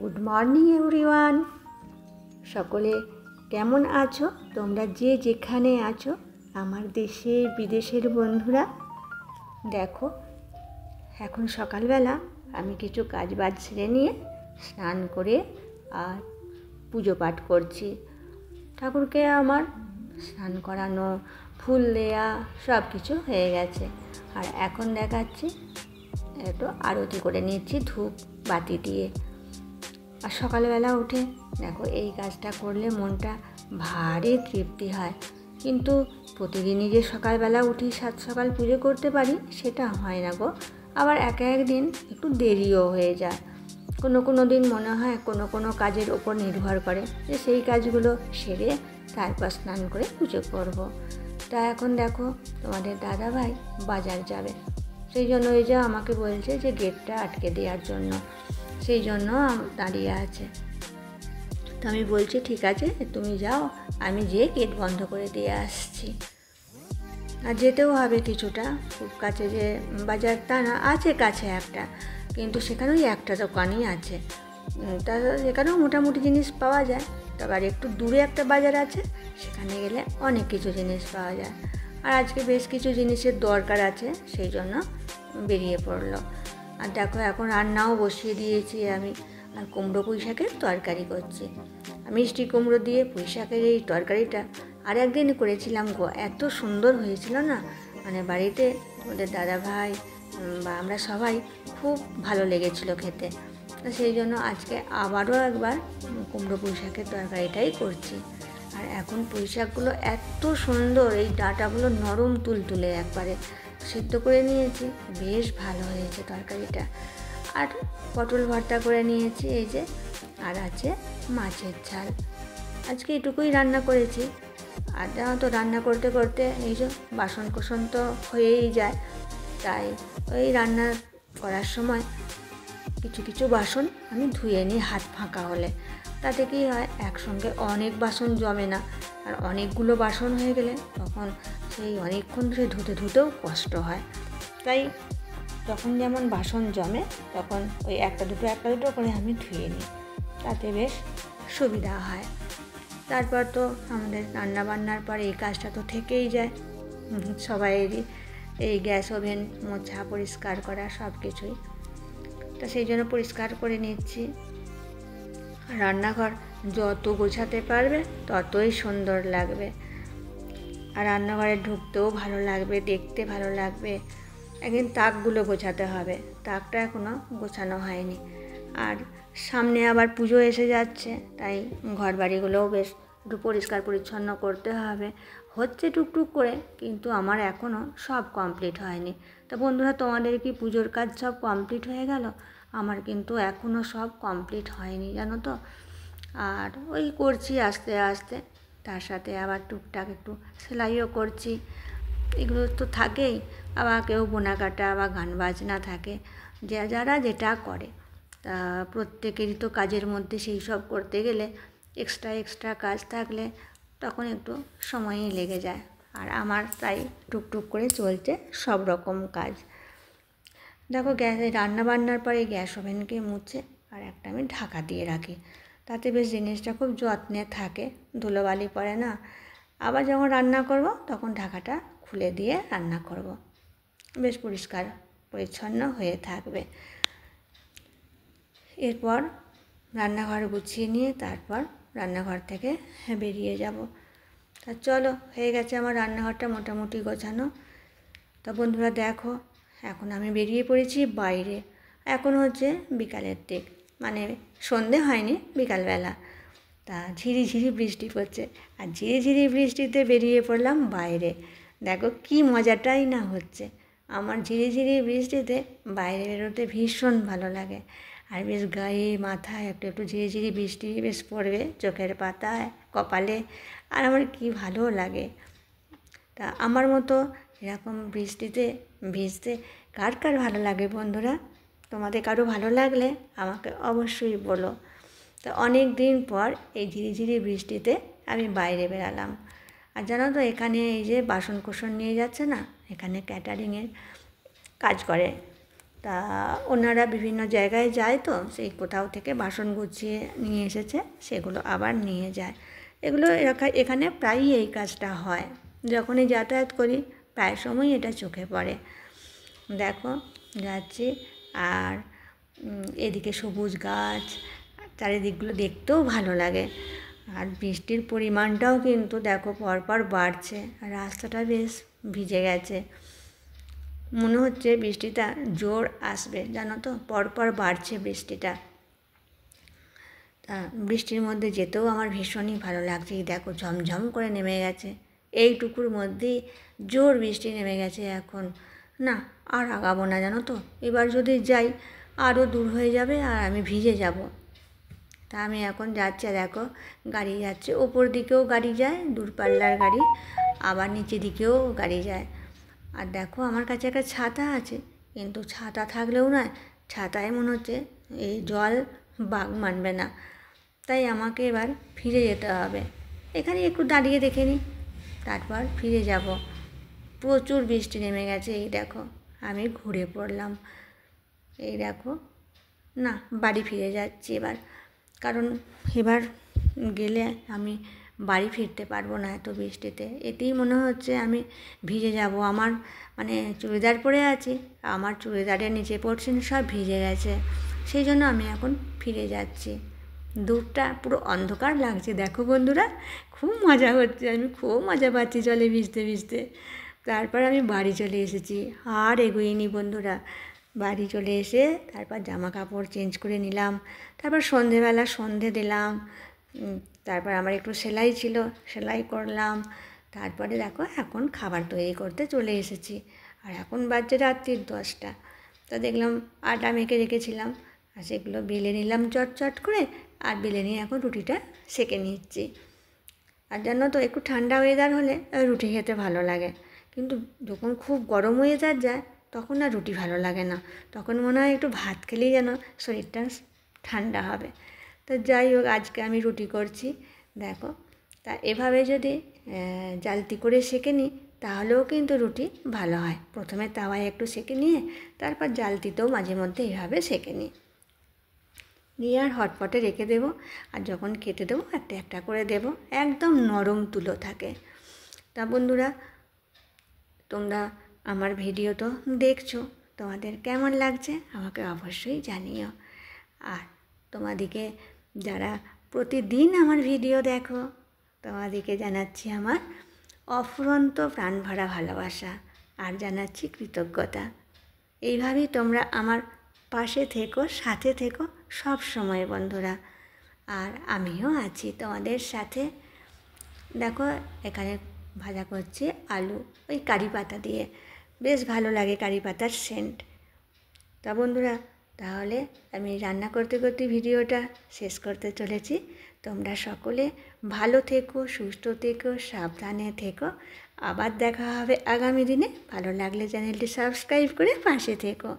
Good morning everyone. সকলে কেমন আছো? তোমরা যে যেখানে আছো, আমার দেশের বিদেশের বন্ধুরা, দেখো এখন সকালবেলা আমি কিছু কাজ বাজ সেরে নিয়ে স্নান করে আর পুজো পাঠ করছি। ঠাকুরকে আমার স্নান করানো, ফুল দেয়া সব কিছু হয়ে গেছে। আর এখন দেখাচ্ছি একটু আরতি করে নিচ্ছি ধূপ বাতি দিয়ে। আর সকালবেলা উঠে দেখো এই কাজটা করলে মনটা ভারী তৃপ্তি হয়। কিন্তু প্রতিদিনই যে সকালবেলা উঠি সাত সকাল পুজো করতে পারি সেটা হয় না গো। আবার একদিন একটু দেরিও হয়ে যায়। কোনো দিন মনে হয় কোনো কাজের ওপর নির্ভর করে যে সেই কাজগুলো সেরে তারপর স্নান করে পুজো করব। তা এখন দেখো তোমাদের দাদাভাই বাজার যাবে, সেই জন্য ওই যে আমাকে বলছে যে গেটটা আটকে দেওয়ার জন্য, সেই জন্য দাঁড়িয়ে আছে। তো আমি বলছি ঠিক আছে তুমি যাও, আমি যেয়ে গেট বন্ধ করে দিয়ে আসছি। আর যেতেও হবে কিছুটা, খুব কাছে যে বাজার তা না, আছে কাছে একটা, কিন্তু সেখানে ওই একটা দোকানই আছে। তা সেখানেও মোটামুটি জিনিস পাওয়া যায়। তারপর একটু দূরে একটা বাজার আছে, সেখানে গেলে অনেক কিছু জিনিস পাওয়া যায়। আর আজকে বেশ কিছু জিনিসের দরকার আছে, সেই জন্য বেরিয়ে পড়লো। আর দেখো এখন রান্নাও বসিয়ে দিয়েছি আমি। আর কুমড়ো পুঁই শাকের তরকারি করছি। মিষ্টি কুমড়ো দিয়ে পুঁই শাকের এই তরকারিটা আর একদিন করেছিলাম গো, এত সুন্দর হয়েছিল না, মানে বাড়িতে ওদের দাদা ভাই বা আমরা সবাই খুব ভালো লেগেছিল খেতে। সেই জন্য আজকে আবারও একবার কুমড়ো পুঁই শাকের তরকারিটাই করছি। আর এখন পুঁই শাকগুলো এত সুন্দর, এই ডাঁটাগুলো নরম তুলতুলে একবারে সিদ্ধ করে নিয়েছি, বেশ ভালো হয়েছে তরকারিটা। আর পটল ভর্তা করে নিয়েছি এই যে, আর আছে মাছের ঝাল। আজকে এটুকুই রান্না করেছি। আর জানো তো রান্না করতে করতে এই যে বাসন কোসন তো হয়েই যায়, তাই ওই রান্না করার সময় কিছু বাসন আমি ধুয়ে নিই হাত ফাঁকা হলে। তাতে কি হয়, একসঙ্গে অনেক বাসন জমে না। আর অনেকগুলো বাসন হয়ে গেলে তখন সেই অনেকক্ষণ ধরে ধুতেও কষ্ট হয়। তাই যখন যেমন বাসন জমে তখন ওই একটা দুটো করে আমি ধুয়ে নিই, তাতে বেশ সুবিধা হয়। তারপর তো আমাদের রান্নাবান্নার পর এই কাজটা তো থেকেই যায় সবাইয়েরই, এই গ্যাস ওভেন মোছা পরিষ্কার করা সব কিছুই। তা সেই জন্য পরিষ্কার করে নিচ্ছি। রান্নাঘর যত গোছাতে পারবে ততই সুন্দর লাগবে। আর রান্নাঘরে ঢুকতেও ভালো লাগবে, দেখতে ভালো লাগবে। একদিন তাকগুলো গোছাতে হবে, তাকটা এখনও গোছানো হয়নি। আর সামনে আবার পুজো এসে যাচ্ছে, তাই ঘর বাড়িগুলোও বেশ একটু পরিষ্কার পরিচ্ছন্ন করতে হবে। হচ্ছে টুকটুক করে, কিন্তু আমার এখনও সব কমপ্লিট হয়নি। তা বন্ধুরা, তোমাদের কি পুজোর কাজ সব কমপ্লিট হয়ে গেল? আমার কিন্তু এখনও সব কমপ্লিট হয়নি জানো তো। আর ওই করছি আস্তে আস্তে, তার সাথে আবার টুকটাক একটু সেলাইও করছি, এগুলো তো থাকেই। আবার কেউ বোনা কাটা বা গান বাজনা থাকে, যারা যেটা করে। তা প্রত্যেকেরই তো কাজের মধ্যে সেই সব করতে গেলে এক্সট্রা কাজ থাকলে তখন একটু সময়ই লেগে যায়। আর আমার তাই টুকটুক করে চলছে সব রকম কাজ। দেখো গ্যাসে রান্নাবান্নার পরে গ্যাস ওভেনকে মুছে আর একটা আমি ঢাকা দিয়ে রাখি, তাতে বেশ জিনিসটা খুব যত্নে থাকে, ধুলোবালি পড়ে না। আবার যখন রান্না করব তখন ঢাকাটা খুলে দিয়ে রান্না করব, বেশ পরিষ্কার পরিচ্ছন্ন হয়ে থাকবে। এরপর রান্নাঘর গুছিয়ে নিয়ে তারপর রান্নাঘর থেকে বেরিয়ে যাব। তা চলো, হয়ে গেছে আমার রান্নাঘরটা মোটামুটি গোছানো। তা বন্ধুরা দেখো, এখন আমি বেরিয়ে পড়েছি বাইরে। এখন হচ্ছে বিকালের দিক, মানে সন্ধে হয়নি, বিকালবেলা। তা ঝিরিঝিরি বৃষ্টি পড়ছে, আর ঝিরিঝিরি বৃষ্টিতে বেরিয়ে পড়লাম বাইরে। দেখো কি মজাটাই না হচ্ছে। আমার ঝিরিঝিরি বৃষ্টিতে বাইরে বেরোতে ভীষণ ভালো লাগে। আর বেশ গায়ে মাথায় একটু ঝিরিঝিরি বৃষ্টি বেশ পড়বে, চোখের পাতায় কপালে, আর আমার কি ভালো লাগে। তা আমার মতো এরকম বৃষ্টিতে ভিজতে কার ভালো লাগে বন্ধুরা? তোমাদের কারো ভালো লাগলে আমাকে অবশ্যই বলো। তো অনেক দিন পর এই ঝিরিঝিরি বৃষ্টিতে আমি বাইরে বেরালাম। আর জানো তো, এখানে এই যে বাসন কোসন নিয়ে যাচ্ছে না, এখানে ক্যাটারিংয়ের কাজ করে তা ওনারা বিভিন্ন জায়গায় যায়, তো সেই কোথাও থেকে বাসন গুছিয়ে নিয়ে এসেছে, সেগুলো আবার নিয়ে যায়। এগুলো এখানে প্রায়ই এই কাজটা হয়, যখনই যাতায়াত করি প্রায় সময় এটা চোখে পড়ে। দেখো যাচ্ছি, আর এদিকে সবুজ গাছ, চারিদিকগুলো দেখতেও ভালো লাগে। আর বৃষ্টির পরিমাণটাও কিন্তু দেখো পরপর বাড়ছে, আর রাস্তাটা বেশ ভিজে গেছে। মনে হচ্ছে বৃষ্টিটা জোর আসবে, জানো তো, পরপর বাড়ছে বৃষ্টিটা। তা বৃষ্টির মধ্যে যেতেও আমার ভীষণই ভালো লাগছে। এই দেখো ঝমঝম করে নেমে গেছে, এইটুকুর মধ্যেই জোর বৃষ্টি নেমে গেছে। এখন না, আর আগাবো না, জানো তো, এবার যদি যাই আরও দূর হয়ে যাবে আর আমি ভিজে যাব। তা আমি এখন যাচ্ছি, দেখো গাড়ি যাচ্ছে, ওপর দিকেও গাড়ি যায়, দূরপাল্লার গাড়ি, আবার নিচে দিকেও গাড়ি যায়। আর দেখো আমার কাছে একটা ছাতা আছে, কিন্তু ছাতা থাকলেও না, ছাতায় মনে হচ্ছে এই জল বাগ মানবে না, তাই আমাকে এবার ফিরে যেতে হবে। এখানে একটু দাঁড়িয়ে দেখে নিই, তারপর ফিরে যাব। প্রচুর বৃষ্টি নেমে গেছে, এই দেখো আমি ঘুরে পড়লাম। এই দেখো না, বাড়ি ফিরে যাচ্ছি এবার, কারণ এবার গেলে আমি বাড়ি ফিরতে পারবো না এত বৃষ্টিতে। এতেই মনে হচ্ছে আমি ভিজে যাব। আমার মানে চুড়িদার পরে আছি, আমার চুড়িদারের নিচে পোর্শন সব ভিজে গেছে, সেই জন্য আমি এখন ফিরে যাচ্ছি। দূরটা পুরো অন্ধকার লাগছে, দেখো বন্ধুরা, খুব মজা হচ্ছে, আমি খুব মজা পাচ্ছি জলে ভিজতে ভিজতে। তারপর আমি বাড়ি চলে এসেছি, আর এগোইনি বন্ধুরা। বাড়ি চলে এসে তারপর জামা কাপড় চেঞ্জ করে নিলাম, তারপর সন্ধেবেলা সন্ধে দিলাম, তারপর আমার একটু সেলাই ছিল, সেলাই করলাম। তারপরে দেখো এখন খাবার তৈরি করতে চলে এসেছি, আর এখন বাজছে রাত্রির 10টা। তা দেখলাম আটা মেখে রেখেছিলাম, আর সেগুলো বেলে নিলাম চটচট করে, আর বেলে নিয়ে এখন রুটিটা সেঁকে নিচ্ছি। আর জানো তো, একটু ঠান্ডা ওয়েদার হলে রুটি খেতে ভালো লাগে, কিন্তু যখন খুব গরম ওয়েদার যায় তখন আর রুটি ভালো লাগে না, তখন মনে হয় একটু ভাত খেলেই যেন শরীরটা ঠান্ডা হবে। তো যাই হোক, আজকে আমি রুটি করছি, দেখো। তা এভাবে যদি জালতি করে সেঁকে নিই তাহলেও কিন্তু রুটি ভালো হয়। প্রথমে তাওয়ায় একটু সেঁকে নিয়ে তারপর জালতিতেও মাঝে মধ্যে এভাবে সেঁকে নিই, নিয়ে আর হটপটে রেখে দেবো, আর যখন খেতে দেবো একটা একটা করে দেবো, একদম নরম তুলো থাকে। তা বন্ধুরা, তোমরা আমার ভিডিও তো দেখছো, তোমাদের কেমন লাগছে আমাকে অবশ্যই জানিও। আর তোমাদেরকে যারা প্রতিদিন আমার ভিডিও দেখো, তোমাদেরকে জানাচ্ছি আমার অফুরন্ত প্রাণ ভরা ভালোবাসা, আর জানাচ্ছি কৃতজ্ঞতা। এইভাবেই তোমরা আমার পাশে থেকো, সাথে থেকো সব সময় বন্ধুরা, আর আমিও আছি তোমাদের সাথে। দেখো এখানে ভাজা করছি আলু, ওই কারি পাতা দিয়ে, বেশ ভালো লাগে কারি পাতার সেন্ট। তা বন্ধুরা, তাহলে আমি রান্না করতে করতে ভিডিওটা শেষ করতে চলেছি। তোমরা সকলে ভালো থেকো, সুস্থ থেকো, সাবধানে থেকো। আবার দেখা হবে আগামী দিনে। ভালো লাগলে চ্যানেলটি সাবস্ক্রাইব করে পাশে থেকো।